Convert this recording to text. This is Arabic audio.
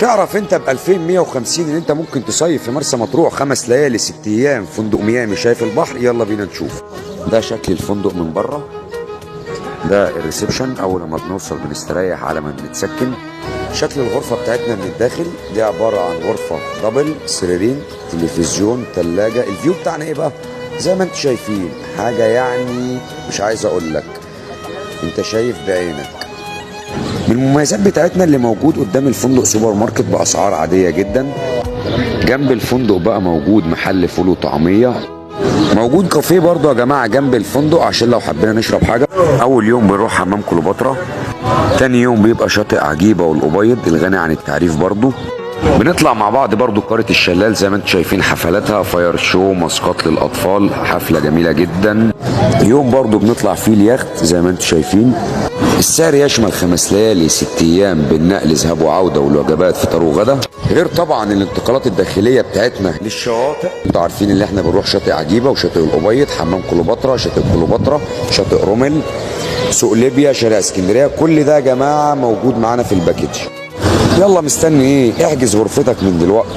تعرف انت ب 2150 ان انت ممكن تصيف في مرسى مطروح 5 ليالي 6 ايام فندق ميامي شايف البحر. يلا بينا نشوف. ده شكل الفندق من بره، ده الريسبشن. اول ما بنوصل بنستريح على ما بنتسكن. شكل الغرفه بتاعتنا من الداخل دي عباره عن غرفه دبل، سريرين، تلفزيون، ثلاجه. الفيو بتاعنا ايه بقى؟ زي ما انتم شايفين حاجه يعني مش عايز اقول لك، انت شايف بعينك. من المميزات بتاعتنا اللي موجود قدام الفندق سوبر ماركت باسعار عاديه جدا. جنب الفندق بقى موجود محل فول وطعميه، موجود كافيه برضه يا جماعه جنب الفندق عشان لو حبينا نشرب حاجه. اول يوم بنروح حمام كليوباترا، تاني يوم بيبقى شاطئ عجيبه والابيض الغني عن التعريف برضه. بنطلع مع بعض برضه قرية الشلال زي ما انتم شايفين، حفلاتها فاير شو، ماسكات للاطفال، حفله جميله جدا. يوم برضه بنطلع فيه اليخت زي ما انتم شايفين. السعر يشمل 5 ليالي 6 ايام بالنقل ذهاب وعوده والوجبات فطار وغدا، غير طبعا الانتقالات الداخليه بتاعتنا للشواطئ. انتوا عارفين ان احنا بنروح شاطئ عجيبه وشاطئ الابيض، حمام كليوباترا، شاطئ كليوباترا، شاطئ رومل، سوق ليبيا، شارع اسكندريه. كل ده يا جماعه موجود معانا في الباكج. يلا مستني ايه؟ احجز غرفتك من دلوقتي.